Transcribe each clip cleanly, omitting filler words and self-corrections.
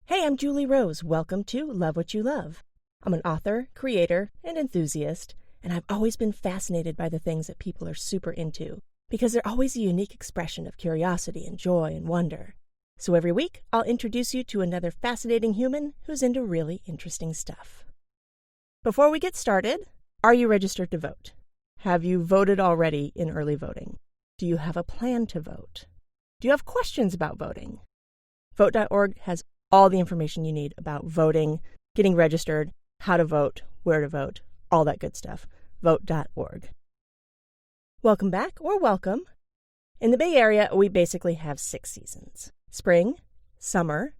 Hey, I'm Julie Rose. Welcome to Love What You Love. I'm an author, creator, and enthusiast, and I've always been fascinated by the things that people are super into because they're always a unique expression of curiosity and joy and wonder. So every week, I'll introduce you to another fascinating human who's into really interesting stuff. Before we get started, are you registered to vote? Have you voted already in early voting? Do you have a plan to vote? Do you have questions about voting? Vote.org has all the information you need about voting, getting registered, how to vote, where to vote, all that good stuff. Vote.org. Welcome back, or welcome. In the Bay Area, we basically have 6 seasons: spring, summer,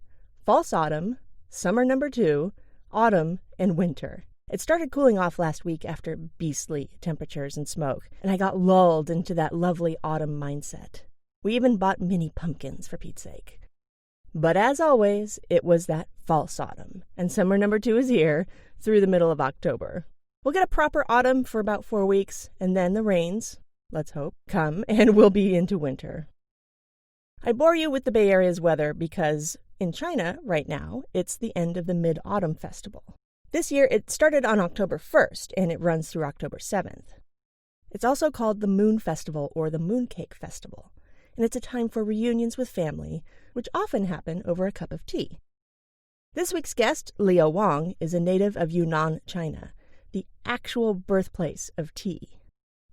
false autumn, summer number 2, autumn, and winter. It started cooling off last week after beastly temperatures and smoke, and I got lulled into that lovely autumn mindset. We even bought mini pumpkins, for Pete's sake. But as always, it was that false autumn, and summer number 2 is here through the middle of October. We'll get a proper autumn for about 4 weeks, and then the rains, let's hope, come, and we'll be into winter. I bore you with the Bay Area's weather because in China right now, it's the end of the Mid-Autumn Festival. This year, it started on October 1st, and it runs through October 7th. It's also called the Moon Festival or the Mooncake Festival, and it's a time for reunions with family, which often happen over a cup of tea. This week's guest, Leo Wong, is a native of Yunnan, China, the actual birthplace of tea.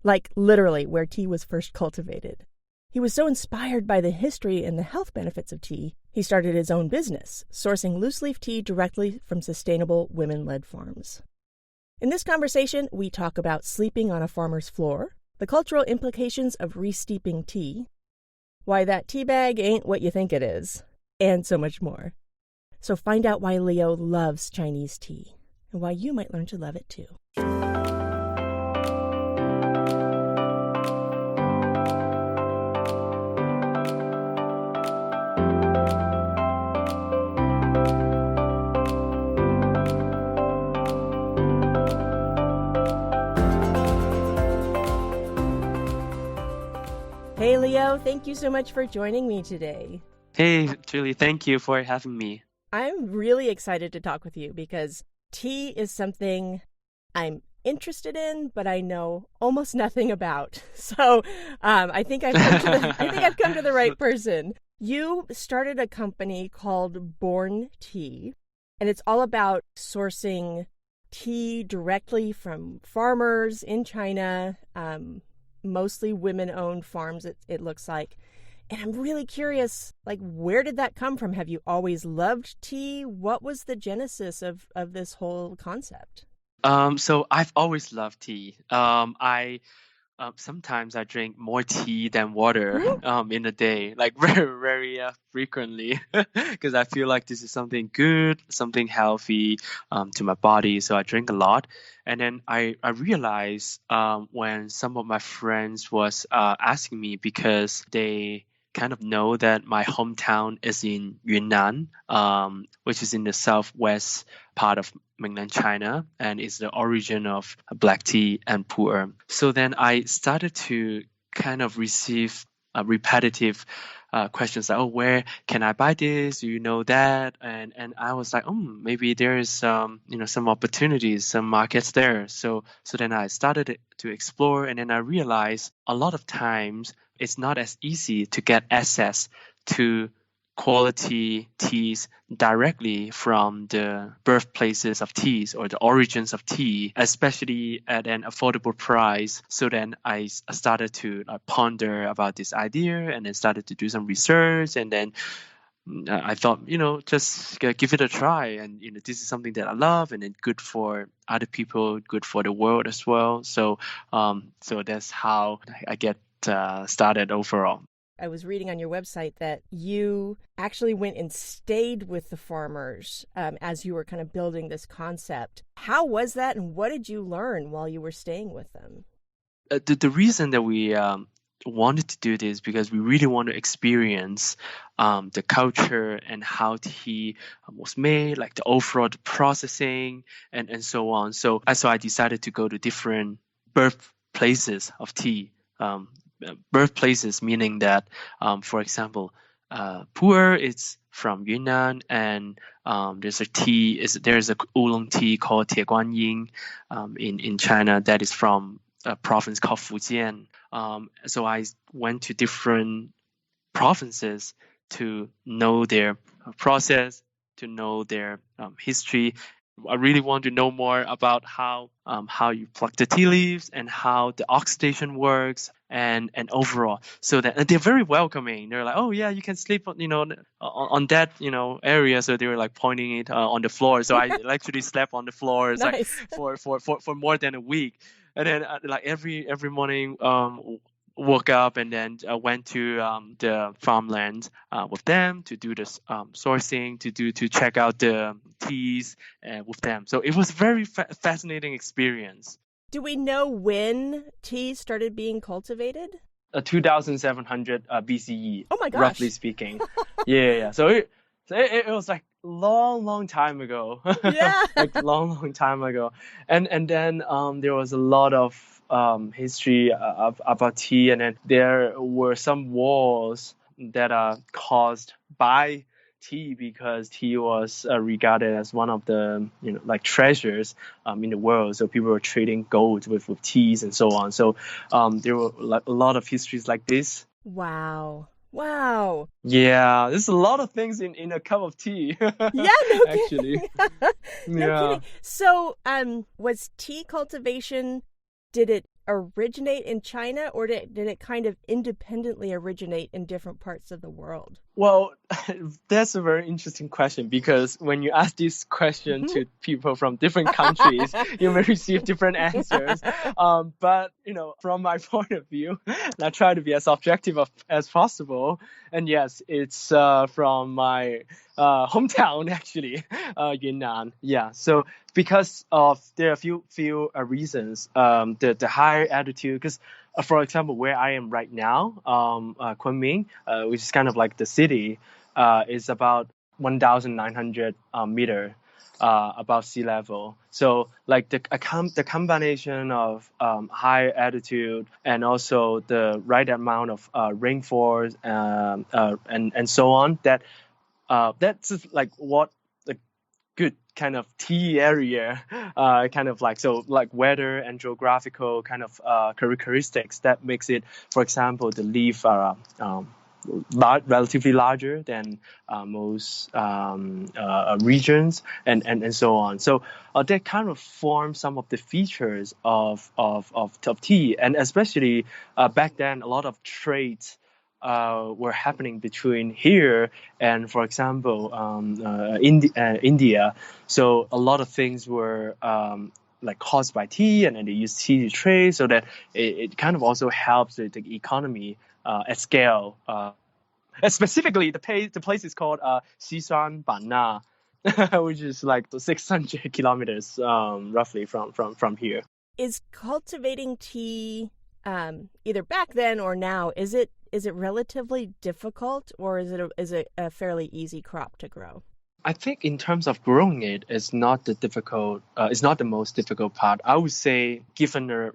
Like literally where tea was first cultivated. He was so inspired by the history and the health benefits of tea, he started his own business, sourcing loose-leaf tea directly from sustainable women-led farms. In this conversation, we talk about sleeping on a farmer's floor, the cultural implications of re-steeping tea, why that tea bag ain't what you think it is, and so much more. So find out why Leo loves Chinese tea, and why you might learn to love it too. Hey Leo, thank you so much for joining me today. Hey, Julie, thank you for having me. I'm really excited to talk with you because tea is something I'm interested in, but I know almost nothing about. So I think I've come to the right person. You started a company called Born Tea, and it's all about sourcing tea directly from farmers in China, mostly women-owned farms, it looks like. And I'm really curious, where did that come from? Have you always loved tea? What was the genesis of this whole concept? So I've always loved tea. Sometimes I drink more tea than water in a day, like very frequently, because I feel like this is something good, something healthy to my body. So I drink a lot. And then I realized when some of my friends was asking me, because they kind of know that my hometown is in Yunnan, which is in the southwest part of mainland China, and is the origin of black tea and pu'er. So then I started to kind of receive repetitive questions like, oh, where can I buy this? Do you know that? And I was like, maybe there is some opportunities, some markets there. So then I started to explore, and then I realized a lot of times it's not as easy to get access to quality teas directly from the birthplaces of teas or the origins of tea, especially at an affordable price. So then I started to ponder about this idea, and then started to do some research, and then I thought, just give it a try. And, this is something that I love, and it's good for other people, good for the world as well. So that's how I get started overall. I was reading on your website that you actually went and stayed with the farmers as you were kind of building this concept. How was that, and what did you learn while you were staying with them? The reason that we wanted to do this because we really want to experience the culture and how tea was made, like the overall processing and so on. So I decided to go to different birthplaces of tea. Birthplaces meaning that, for example, pu'er, it's from Yunnan, and there's a oolong tea called Tie Guan Yin in China that is from a province called Fujian. So I went to different provinces to know their process, to know their history. I really want to know more about how you pluck the tea leaves and how the oxidation works and overall. So that and they're very welcoming. They're like, oh yeah, you can sleep on that area. So they were like pointing it on the floor. So I actually slept on the floor like Nice. for more than a week. And then like every morning woke up and then went to the farmland with them to do this sourcing, to check out the teas with them. So it was very fascinating experience. Do we know when tea started being cultivated? 2700 BCE. Oh my gosh. Roughly speaking. Yeah. So it was like long time ago. Yeah. Like long time ago. And then there was a lot of history about tea, and then there were some wars that are caused by tea because tea was regarded as one of the like treasures in the world. So people were trading gold with teas and so on. So there were like a lot of histories like this. Wow. Yeah, there's a lot of things in a cup of tea. Yeah, no actually. kidding. No kidding. So was tea cultivation, did it originate in China, or did it kind of independently originate in different parts of the world? Well, that's a very interesting question, because when you ask this question to people from different countries, you may receive different answers. But from my point of view, I try to be as objective as possible. And yes, it's from my hometown actually, Yunnan. Yeah. So because there are a few reasons. The higher altitude, because for example, where I am right now, Kunming, which is kind of like the city, is about 1,900 meter above sea level. So like the combination of high altitude and also the right amount of rainfall and so on, that's just like what the good kind of tea area kind of like, so like weather and geographical kind of characteristics that makes it, for example, the leaf are relatively larger than most regions and so on. So that kind of form some of the features of tea, and especially back then a lot of trades were happening between here and, for example, India. So a lot of things were like caused by tea, and then they use tea to trade, so that it kind of also helps the economy at scale. And specifically, the place is called Xishan Banna, which is like 600 kilometers roughly from here. Is cultivating tea either back then or now, is it relatively difficult, or is it a fairly easy crop to grow? I think in terms of growing it, it's not the most difficult part. I would say, given the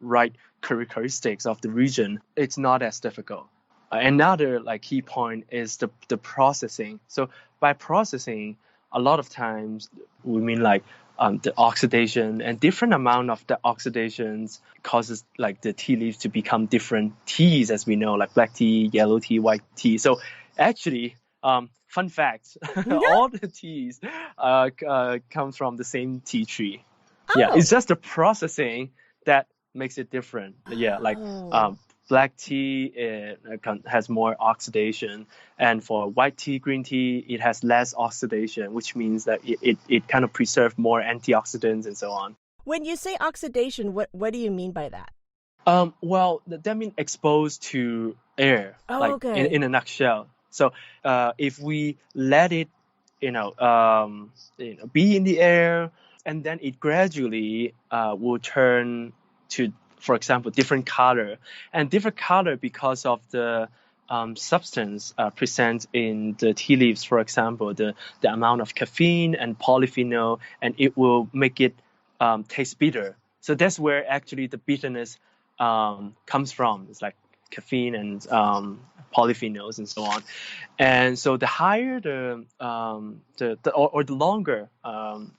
right characteristics of the region, it's not as difficult. Another like key point is the processing. So by processing, a lot of times we mean like the oxidation, and different amount of the oxidations causes like the tea leaves to become different teas, as we know, like black tea, yellow tea, white tea. So actually, fun fact, all the teas come from the same tea tree. Oh. Yeah, it's just the processing that makes it different. Yeah, like black tea has more oxidation, and for white tea, green tea, it has less oxidation, which means that it kind of preserves more antioxidants and so on. When you say oxidation, what do you mean by that? Well, that means exposed to air, okay. in a nutshell. So if we let it, be in the air, and then it gradually will turn to, for example, different color, and different color because of the substance present in the tea leaves, for example, the amount of caffeine and polyphenol, and it will make it taste bitter. So that's where actually the bitterness comes from. It's like caffeine and polyphenols and so on. And so the higher or the longer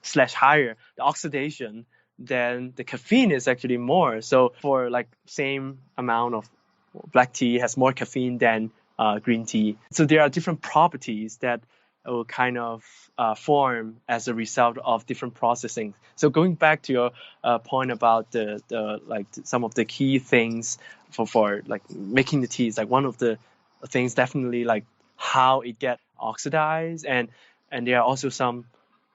slash higher the oxidation, then the caffeine is actually more. So for like same amount of black tea has more caffeine than green tea. So there are different properties that will kind of form as a result of different processing. So going back to your point about the like some of the key things for like making the tea is like one of the things definitely like how it get oxidized, and there are also some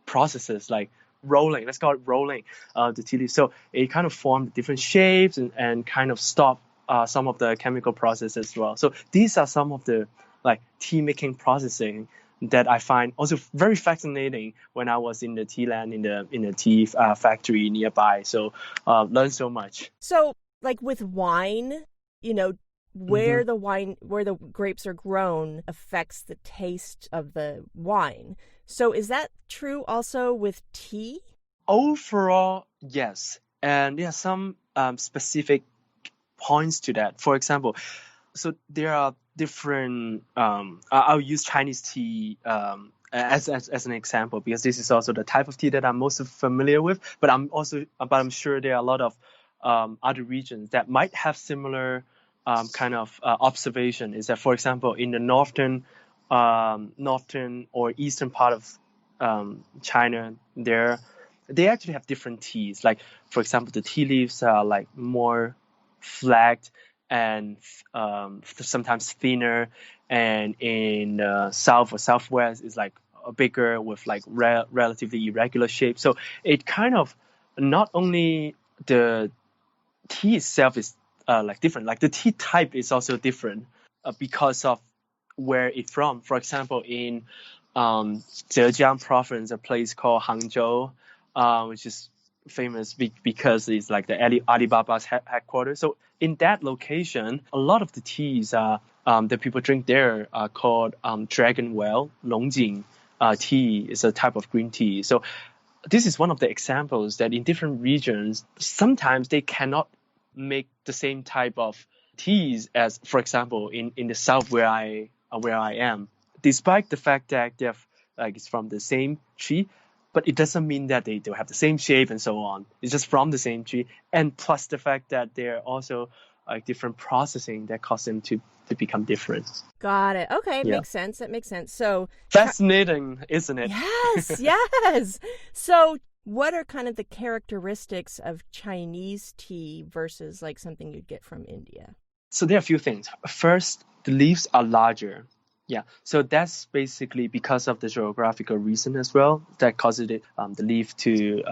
processes like rolling, let's call it rolling the tea leaves. So it kind of formed different shapes and kind of stop some of the chemical processes as well. So these are some of the like tea making processing that I find also very fascinating when I was in the tea land in the tea factory nearby. So learned so much. So like with wine, you know, where the grapes are grown affects the taste of the wine. So is that true also with tea? Overall, yes. And there are some specific points to that. For example, so there are different I'll use Chinese tea as an example, because this is also the type of tea that I'm most familiar with, but I'm sure there are a lot of other regions that might have similar kind of observation. Is that, for example, in the northern or eastern part of China, they actually have different teas. Like, for example, the tea leaves are like more flagged and sometimes thinner, and in south or southwest is like bigger with like relatively irregular shape. So it kind of, not only the tea itself is like different, like the tea type is also different because of where it's from. For example, in Zhejiang province, a place called Hangzhou, which is famous because it's like the Alibaba's headquarters. So in that location, a lot of the teas that people drink there are called dragon well, Longjing tea is a type of green tea. So this is one of the examples that in different regions, sometimes they cannot make the same type of teas as, for example, in the south where I am, despite the fact that they're like it's from the same tree. But it doesn't mean that they have the same shape and so on. It's just from the same tree. And plus the fact that they're also like different processing that cause them to become different. Got it. Okay, Yeah. makes sense. That makes sense. So fascinating, isn't it? Yes, yes. So what are kind of the characteristics of Chinese tea versus like something you'd get from India? So there are a few things. First, the leaves are larger. Yeah, so that's basically because of the geographical reason as well that causes it the leaf to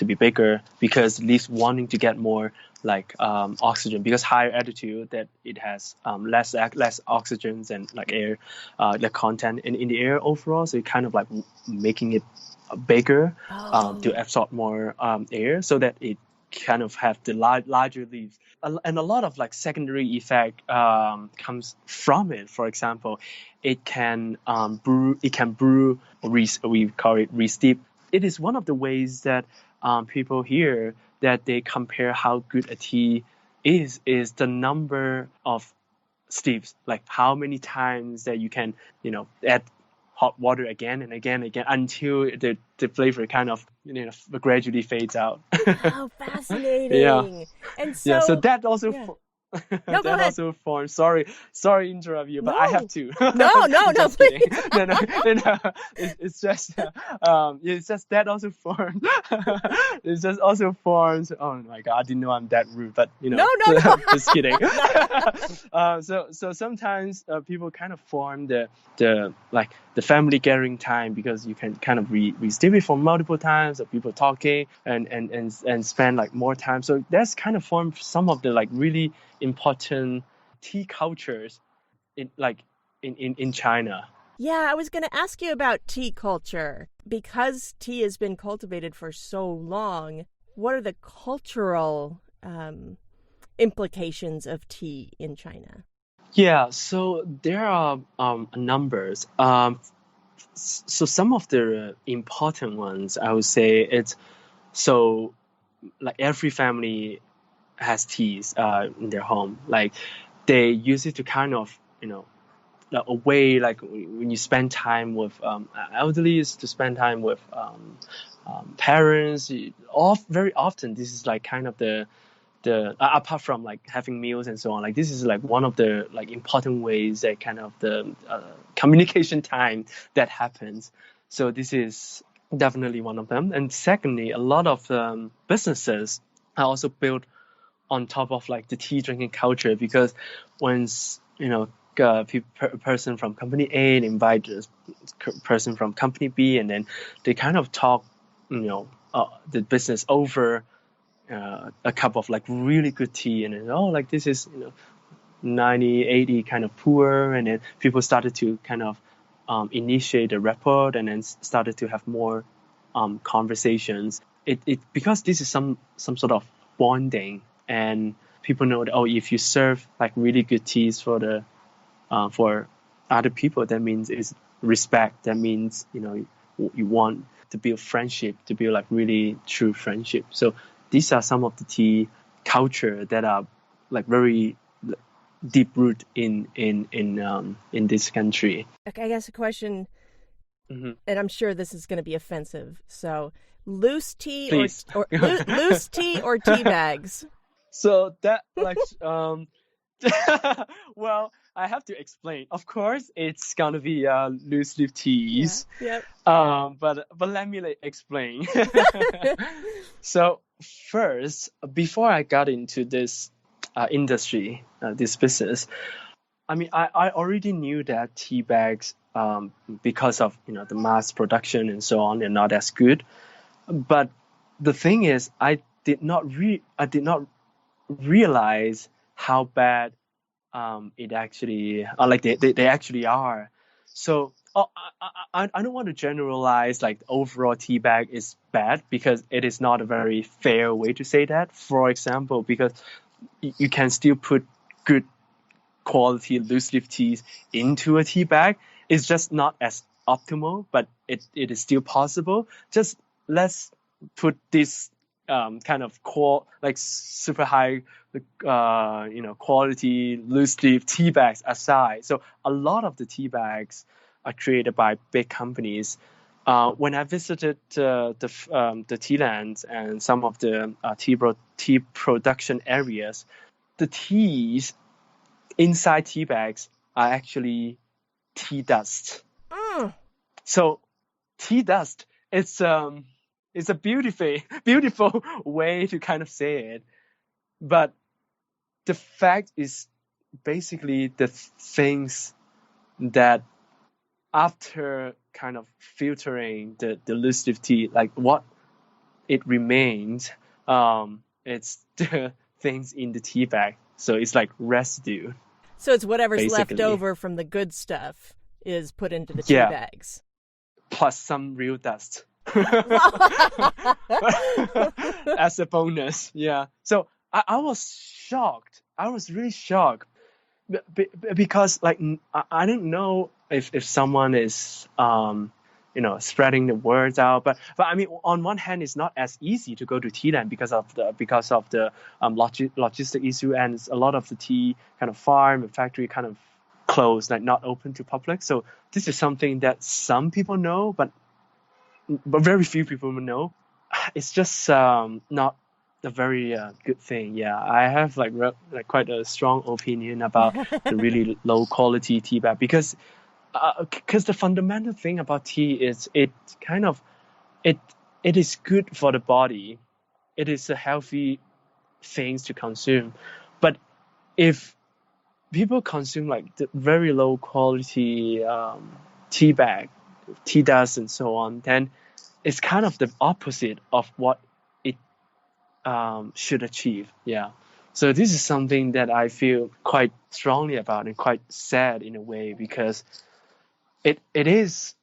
be bigger, because the leaves wanting to get more like oxygen, because higher altitude that it has less oxygen and like air the content in the air overall, so it kind of like making it bigger to absorb more air, so that it kind of have the larger leaves. And a lot of like secondary effect comes from it. For example, it can brew. We call it re-steep. It is one of the ways that people here that they compare how good a tea is the number of steeps, like how many times that you can add hot water again and again until the flavor kind of gradually fades out. Oh, fascinating. Yeah. And so so that also No, go ahead. also forms. Sorry to interrupt you, but I have to. No, Just please. kidding. No. It's just that also forms. It just also forms. Oh my God, I didn't know I'm that rude, but No. just kidding. So sometimes people kind of form the family gathering time, because you can kind of re-steep it for multiple times of people talking and spend like more time. So that's kind of formed some of the like really important tea cultures in China. Yeah, I was going to ask you about tea culture. Because tea has been cultivated for so long, what are the cultural implications of tea in China? Yeah, so there are numbers. So some of the important ones, I would say, it's so like every family has teas in their home. Like they use it to kind of a way, like when you spend time with elderly, is to spend time with parents. Very often, this is like kind of the apart from like having meals and so on, like this is like one of the like important ways that kind of the communication time that happens. So this is definitely one of them. And secondly, a lot of businesses are also built on top of like the tea drinking culture, because once a person from company A invite a person from company B, and then they kind of talk the business over a cup of like really good tea, and then like this is 90-80 kind of poor, and then people started to kind of initiate a rapport, and then started to have more conversations. It because this is some sort of bonding, and people know that if you serve like really good teas for other people, that means it's respect. That means you want to build friendship, to build like really true friendship. So these are some of the tea culture that are like very deep root in this country. Okay, I guess a question, Mm-hmm. and I'm sure this is going to be offensive. So, loose tea Please. or loose tea or tea bags? So that like well, I have to explain. Of course, it's gonna be loose leaf teas. Yeah. Yep. But let me explain. So first, before I got into this industry, this business, I mean, I already knew that tea bags, because of the mass production and so on, are not as good. But the thing is, I did not realize how bad it actually like they actually are. So I don't want to generalize like overall tea bag is bad, because it is not a very fair way to say that. For example, because you can still put good quality loose leaf teas into a tea bag. It's just not as optimal, but it is still possible. Just let's put this kind of like super high quality loose leaf tea bags aside. So a lot of the tea bags are created by big companies. When I visited the tea lands and some of the tea production areas, the teas inside tea bags are actually tea dust. So tea dust, it's a beautiful way to kind of say it. But the fact is basically the things that after kind of filtering the loose leaf tea, like what it remains, it's the things in the tea bag. So it's like residue. So it's whatever's basically left over from the good stuff is put into the tea bags. Plus some real dust. As a bonus. Yeah. So I was shocked. I was really shocked. Because like I don't know if someone is spreading the words out, but I mean, on one hand, it's not as easy to go to tea land because of the logistic issue, and a lot of the tea kind of farm and factory kind of closed, like not open to public. So this is something that some people know, but very few people know. It's just not a very good thing. Yeah, I have like quite a strong opinion about the really low quality tea bag, because the fundamental thing about tea is it is good for the body. It is a healthy things to consume. But if people consume like the very low quality tea bag, tea dust and so on, then it's kind of the opposite of what it should achieve. Yeah. So this is something that I feel quite strongly about, and quite sad in a way, because it is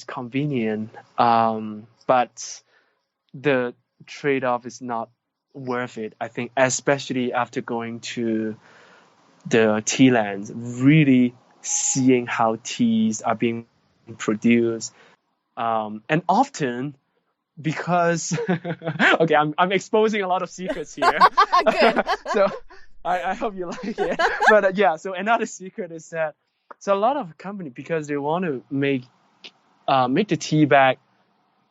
convenient, but the trade-off is not worth it, I think, especially after going to the tea lands, really seeing how teas are being produced, and often because okay, I'm exposing a lot of secrets here. Good. So I hope you like it. But yeah, so another secret is that so a lot of company, because they want to make the tea bag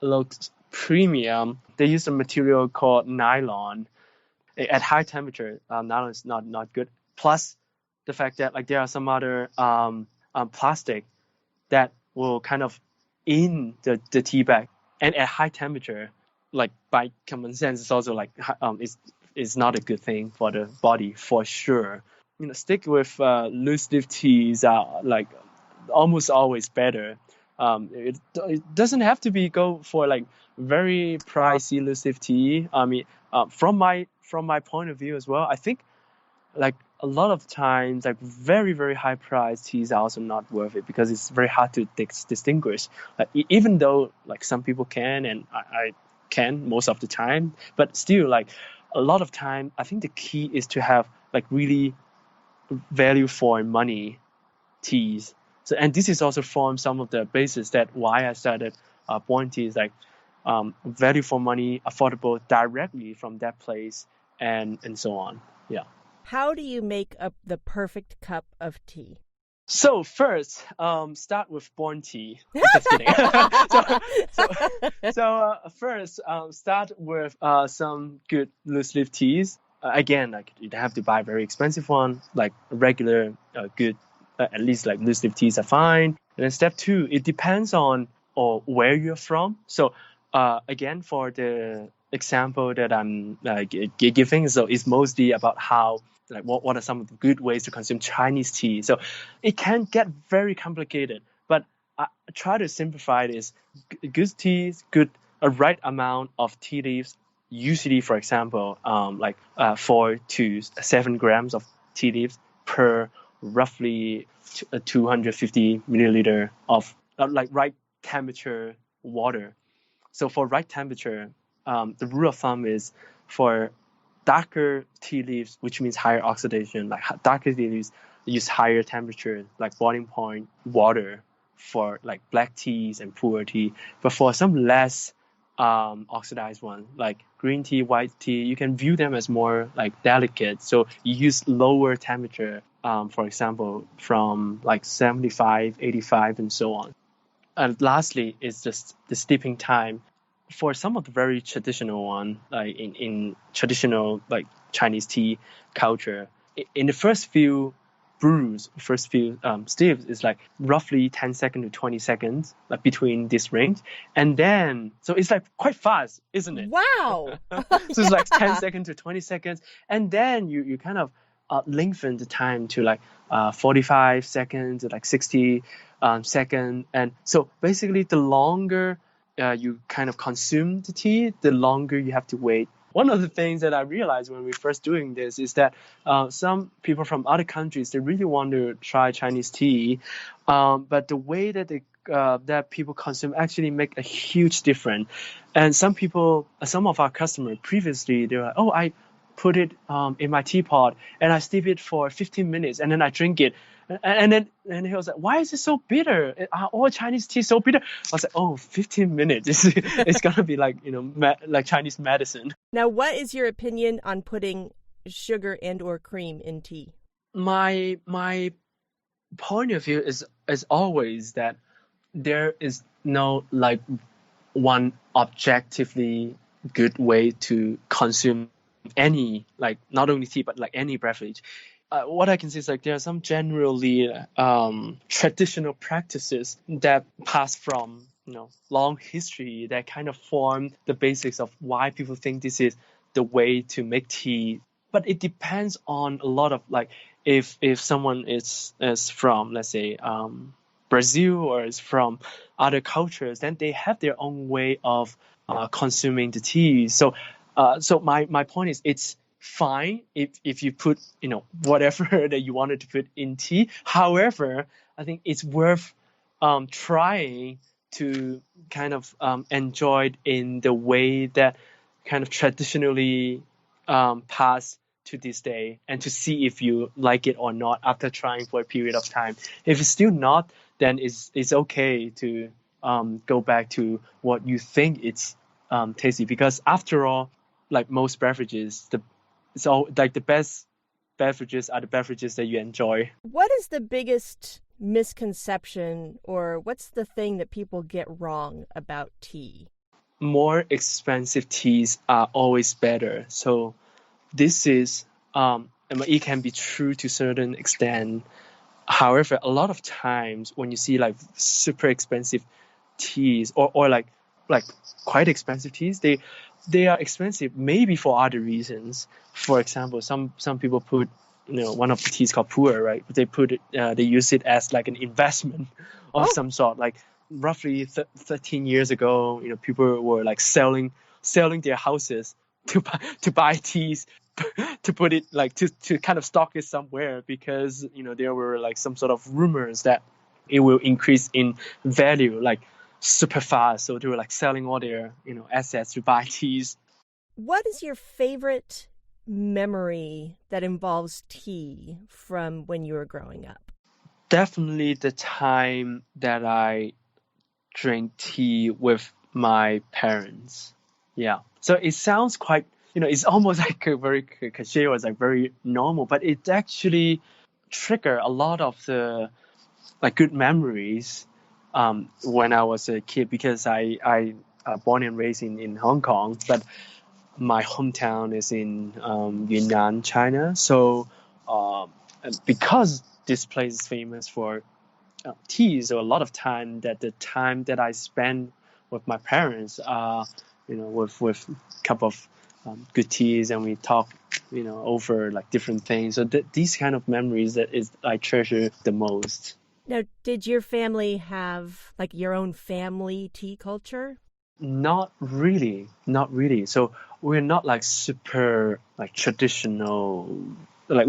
look premium, they use a material called nylon. At high temperature, nylon is not good. Plus the fact that like there are some other plastic that will kind of in the tea bag, and at high temperature, like by common sense, it's also like it's not a good thing for the body for sure. Stick with loose leaf teas are like almost always better. It doesn't have to be go for like very pricey loose leaf tea. I mean, from my point of view as well, I think like a lot of times like very very high priced teas are also not worth it because it's very hard to distinguish. Like, even though like some people can, and I can most of the time, but still like a lot of time I think the key is to have like really value for money teas. So, and this is also from some of the basis that why I started Born Tea is like value for money, affordable directly from that place, and so on. Yeah. How do you make up the perfect cup of tea? So first, start with Born Tea. Just kidding. First, start with some good loose leaf teas. Again, like you don't have to buy a very expensive one. Like regular, good, at least like loose leaf teas are fine. And then step two, it depends on or where you're from. So, again, for the example that I'm giving, so it's mostly about how like what are some of the good ways to consume Chinese tea. So it can get very complicated, but I try to simplify this. Good tea, a right amount of tea leaves. Usually, for example, 4 to 7 grams of tea leaves per roughly 250 milliliter of like right temperature water. So for right temperature, the rule of thumb is for darker tea leaves, which means higher oxidation, like darker tea leaves use higher temperature, like boiling point water for like black teas and pu'er tea. But for some less oxidized one, like green tea, white tea, you can view them as more like delicate. So you use lower temperature, for example, from like 75, 85, and so on. And lastly is just the steeping time. For some of the very traditional one, like in traditional like Chinese tea culture, in the first few brews, first few steeps is like roughly 10 seconds to 20 seconds, like between this range. And then, so it's like quite fast, isn't it? Wow. So it's like 10 seconds to 20 seconds. And then you kind of lengthen the time to like 45 seconds to like 60 seconds. And so basically the longer you kind of consume the tea, the longer you have to wait. One of the things that I realized when we first doing this is that some people from other countries, they really want to try Chinese tea, but the way that that people consume actually make a huge difference. And some of our customers previously, they were like, oh, I put it in my teapot and I steep it for 15 minutes and then I drink it. And then he was like, why is it so bitter? Are all Chinese tea so bitter? I was like, oh, 15 minutes. It's going to be like, like Chinese medicine. Now, what is your opinion on putting sugar and or cream in tea? My point of view is always that there is no like one objectively good way to consume any, like not only tea, but like any beverage. What I can say is like there are some generally traditional practices that pass from long history that kind of form the basics of why people think this is the way to make tea. But it depends on a lot of like if someone is from, let's say, Brazil or is from other cultures, then they have their own way of consuming the tea. So my point is it's fine if you put whatever that you wanted to put in tea. However, I think it's worth trying to kind of enjoy it in the way that kind of traditionally passed to this day, and to see if you like it or not after trying for a period of time. If it's still not, then it's okay to go back to what you think it's tasty, because after all, like most beverages, it's all like the best beverages are the beverages that you enjoy. What is the biggest misconception, or what's the thing that people get wrong about tea? More expensive teas are always better. So this is, it can be true to a certain extent. However, a lot of times when you see like super expensive teas or like quite expensive teas, they are expensive maybe for other reasons. For example, some people put, one of the teas called pu'er, right? They put it, they use it as like an investment of some sort. Like roughly 13 years ago, people were like selling their houses to buy teas to put it like to kind of stock it somewhere, because there were like some sort of rumors that it will increase in value like super fast. So they were like selling all their assets to buy teas. What is your favorite memory that involves tea from when you were growing up? Definitely the time that I drank tea with my parents. Yeah. So it sounds quite, it's almost like a very cliche, or it's like very normal, but it actually triggered a lot of the like good memories when I was a kid, because I born and raised in Hong Kong, but my hometown is in Yunnan, China. So because this place is famous for tea, so a lot of time that I spend with my parents, with a cup of good teas, and we talk, over like different things. So these kind of memories that is I treasure the most. Now, did your family have like your own family tea culture? Not really, not really. So we're not like super like traditional, like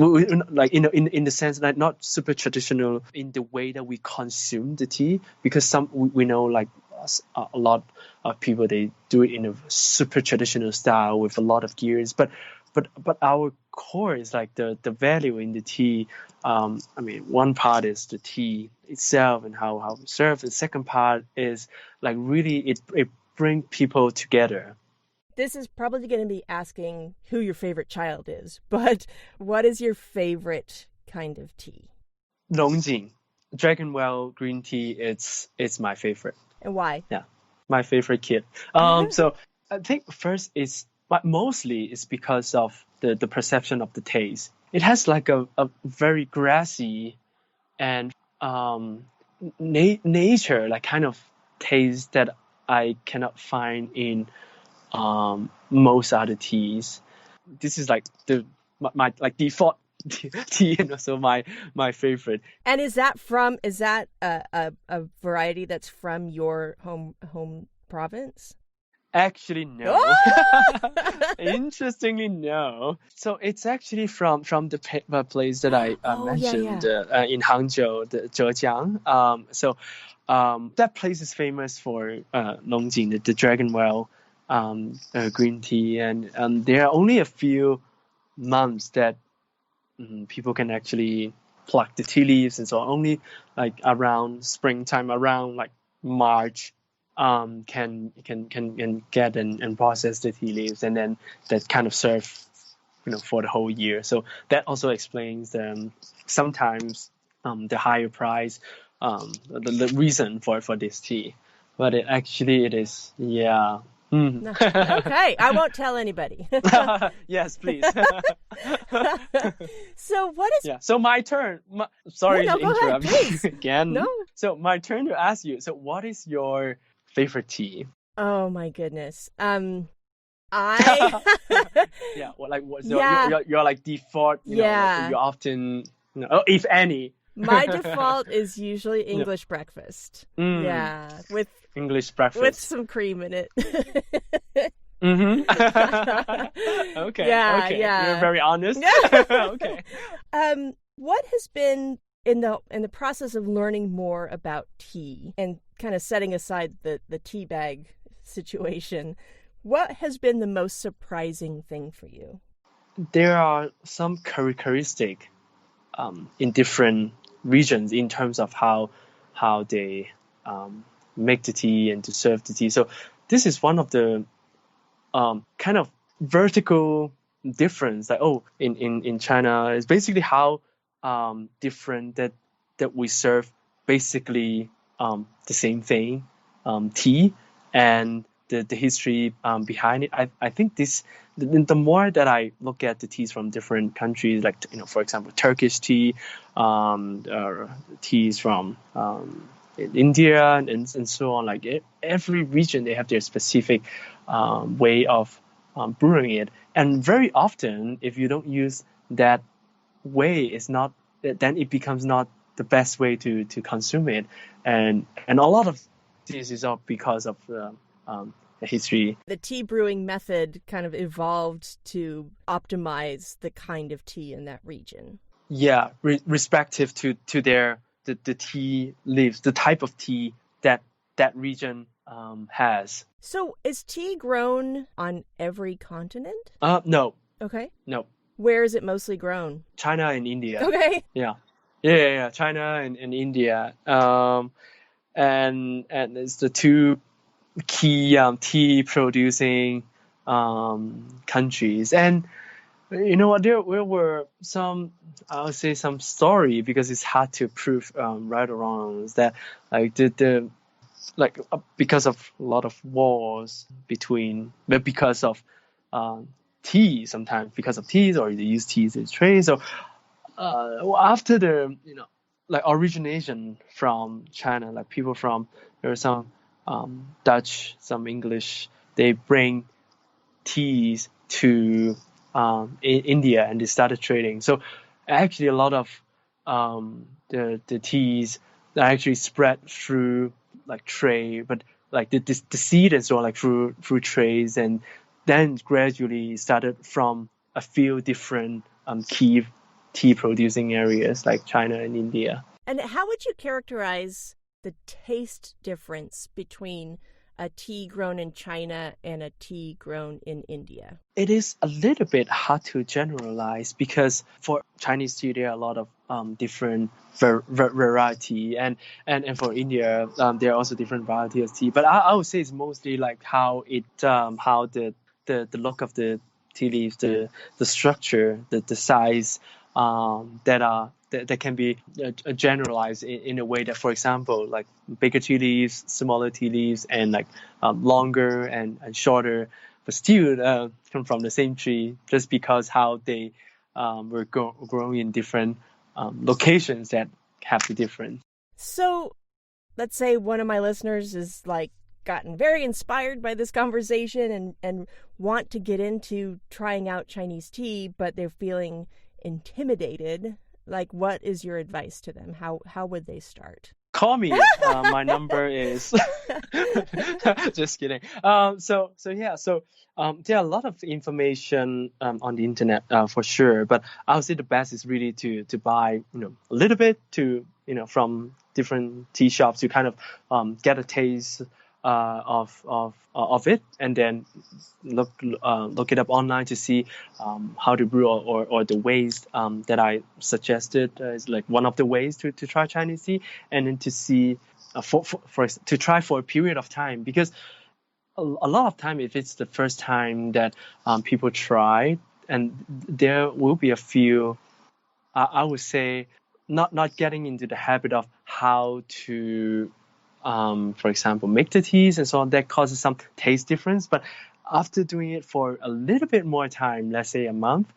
like in the sense that not super traditional in the way that we consume the tea, because we know like a lot of people, they do it in a super traditional style with a lot of gears, but our core is like the value in the tea. One part is the tea itself and how we serve. The second part is like really it bring people together. This is probably going to be asking who your favorite child is, but what is your favorite kind of tea? Longjing, Dragonwell green tea. It's my favorite. And why? Yeah, my favorite kid. So I think first is, but mostly it's because of the perception of the taste. It has like a very grassy and nature like kind of taste that I cannot find in most other teas. This is like my like default tea, and also my favorite. And is that a variety that's from your home province? Actually, no. Oh! Interestingly, no. So it's actually from the place that I mentioned in Hangzhou, the Zhejiang. That place is famous for Longjing, the Dragonwell green tea, and there are only a few months that people can actually pluck the tea leaves, and so only like around springtime, around like March, can get and process the tea leaves, and then that kind of serve for the whole year. So that also explains sometimes the higher price, the reason for this tea. But it is, yeah. Okay, I won't tell anybody. Yes, please. So what is... Yeah. So my turn. Sorry to interrupt you again. No. So my turn to ask you. So what is your favorite tea? Oh my goodness. I Yeah. Well, like what? So you're like default. Like you often, if any. My default is usually English breakfast. Yeah, with English breakfast with some cream in it. Okay. Yeah, okay. yeah. You're very honest. Okay. What has been in the process of learning more about tea and kind of setting aside the tea bag situation, what has been the most surprising thing for you? There are some characteristic in different regions in terms of how they make the tea and to serve the tea. So this is one of the kind of vertical difference. Like, oh, in China, it's basically how different that we serve basically the same thing, tea, and the history behind it. I think the more that I look at the teas from different countries, like, for example, Turkish tea, or teas from India, and so on. Like, every region, they have their specific way of brewing it, and very often, if you don't use that way, then it becomes not the best way to consume it, and a lot of this is all because of the history. The tea brewing method kind of evolved to optimize the kind of tea in that region. Yeah, respective to their the tea leaves, the type of tea that region has. So is tea grown on every continent? No. Okay. No. Where is it mostly grown? China and India. Okay. Yeah. China and India. And it's the two key tea producing countries. And you know what? There were some, I would say, some story, because it's hard to prove right or wrong. Is that like because of a lot of wars but because of tea, sometimes because of teas, or they use teas as trade. So after the like origination from China, like people from, there are some Dutch, some English, they bring teas to India, and they started trading. So actually, a lot of the teas are actually spread through like trade, but like the seed and so on, like through trades, and then gradually started from a few different key tea producing areas like China and India. And how would you characterize the taste difference between a tea grown in China and a tea grown in India? It is a little bit hard to generalize, because for Chinese tea, there are a lot of different variety, and for India, there are also different varieties of tea. But I would say it's mostly like how the look of the tea leaves, the structure, the size, that can be generalized in a way that, for example, like bigger tea leaves, smaller tea leaves, and like longer and shorter, but still come from the same tree, just because how they were growing in different locations that have the difference. So let's say one of my listeners is like gotten very inspired by this conversation and want to get into trying out Chinese tea, but they're feeling intimidated. Like, what is your advice to them? How would they start? Call me. My number is just kidding. So there are a lot of information on the internet for sure, but I would say the best is really to buy a little bit from different tea shops to kind of get a taste of it, and then look it up online to see how to brew, or the ways that I suggested is like one of the ways to try Chinese tea, and then to see to try for a period of time, because a lot of time, if it's the first time that people try, and there will be a few, I would say, not getting into the habit of how to for example, make the teas and so on, that causes some taste difference. But after doing it for a little bit more time, let's say a month,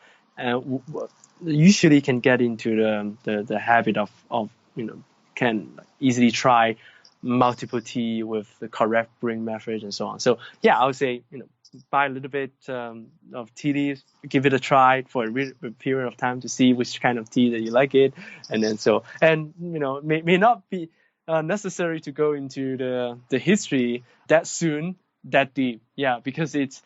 usually can get into the habit of can easily try multiple tea with the correct brewing method and so on. So yeah, I would say buy a little bit of tea leaves, give it a try for a period of time to see which kind of tea that you like it, and then may not be necessary to go into the history that soon, that deep. Yeah, because it's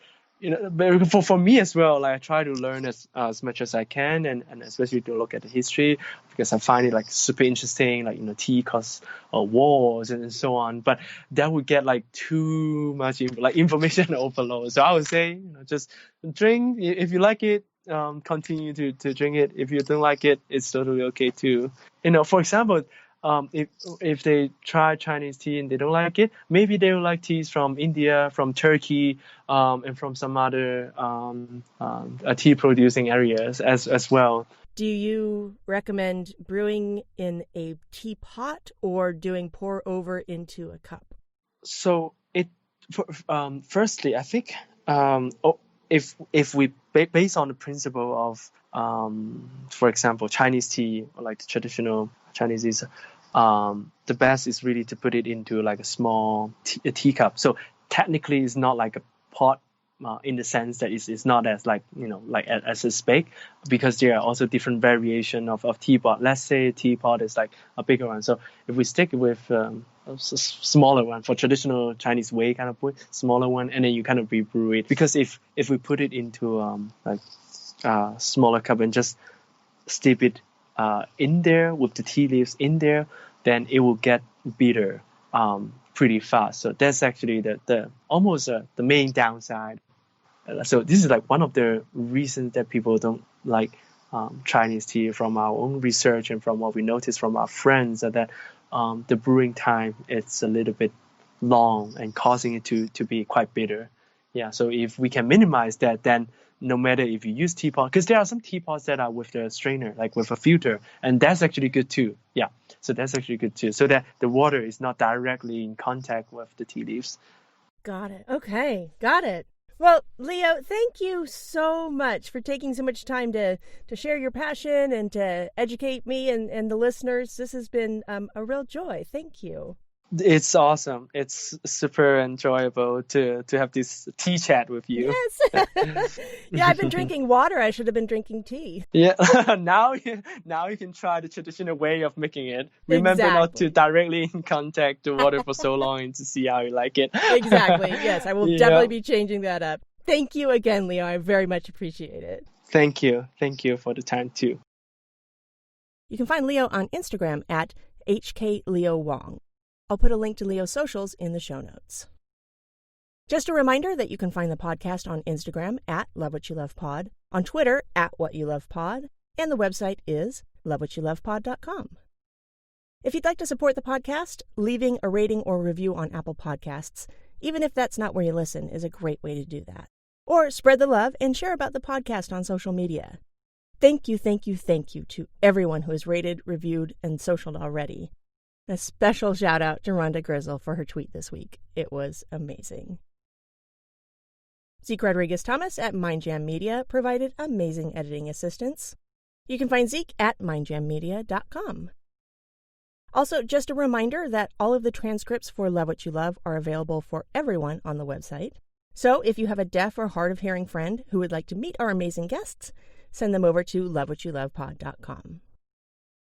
for me as well, like I try to learn as much as I can, and especially to look at the history, because I find it like super interesting, like tea caused wars and so on. But that would get like too much information overload. So I would say just drink. If you like it, continue to drink it. If you don't like it, it's totally okay too. For example, if they try Chinese tea and they don't like it, maybe they will like teas from India, from Turkey, and from some other tea producing areas as well. Do you recommend brewing in a teapot or doing pour over into a cup? So firstly, I think if we based on the principle of for example Chinese tea or like the traditional Chinese is the best is really to put it into like a small teacup. So technically, it's not like a pot. In the sense that it's not as like as it's big, because there are also different variation of teapot. Let's say a teapot is like a bigger one. So if we stick with a smaller one for traditional Chinese way, kind of put smaller one, and then you kind of rebrew it. Because if we put it into smaller cup and just steep it in there with the tea leaves in there, then it will get bitter pretty fast. So that's actually the almost the main downside. So this is like one of the reasons that people don't like Chinese tea. From our own research and from what we noticed from our friends, that the brewing time it's a little bit long and causing it to be quite bitter. Yeah, so if we can minimize that, then no matter if you use teapot, because there are some teapots that are with the strainer, like with a filter, and that's actually good too. Yeah, so that's actually good too, so that the water is not directly in contact with the tea leaves. Got it. Okay, got it. Well, Leo, thank you so much for taking so much time to share your passion and to educate me and the listeners. This has been a real joy. Thank you. It's awesome. It's super enjoyable to have this tea chat with you. Yes. Yeah, I've been drinking water. I should have been drinking tea. Yeah. now you can try the traditional way of making it. Remember not to directly in contact the water for so long and to see how you like it. Exactly. Yes, I will definitely be changing that up. Thank you again, Leo. I very much appreciate it. Thank you. Thank you for the time too. You can find Leo on Instagram at HKLeoWong. I'll put a link to Leo's socials in the show notes. Just a reminder that you can find the podcast on Instagram at LoveWhatYouLovePod, on Twitter at WhatYouLovePod, and the website is LoveWhatYouLovePod.com. If you'd like to support the podcast, leaving a rating or review on Apple Podcasts, even if that's not where you listen, is a great way to do that. Or spread the love and share about the podcast on social media. Thank you to everyone who has rated, reviewed, and socialed already. A special shout out to Rhonda Grizzle for her tweet this week. It was amazing. Zeke Rodriguez-Thomas at Mindjam Media provided amazing editing assistance. You can find Zeke at mindjammedia.com. Also, just a reminder that all of the transcripts for Love What You Love are available for everyone on the website. So if you have a deaf or hard of hearing friend who would like to meet our amazing guests, send them over to lovewhatyoulovepod.com.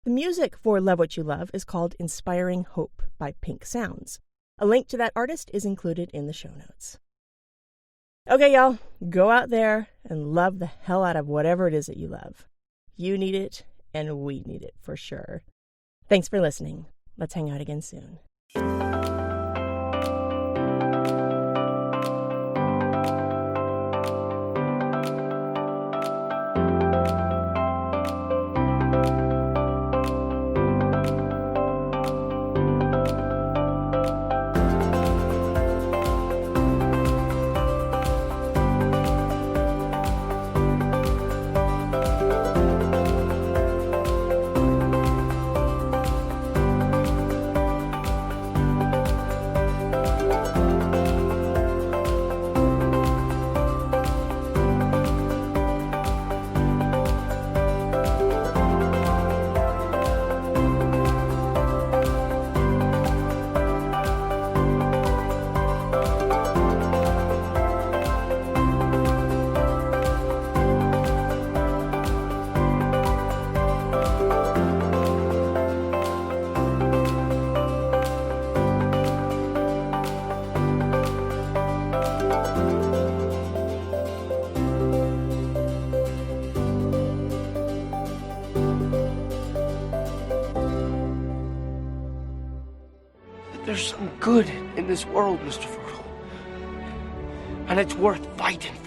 The music for Love What You Love is called Inspiring Hope by Pink Sounds. A link to that artist is included in the show notes. Okay, y'all, go out there and love the hell out of whatever it is that you love. You need it, and we need it for sure. Thanks for listening. Let's hang out again soon. There's some good in this world, Mr. Fertile. And it's worth fighting for.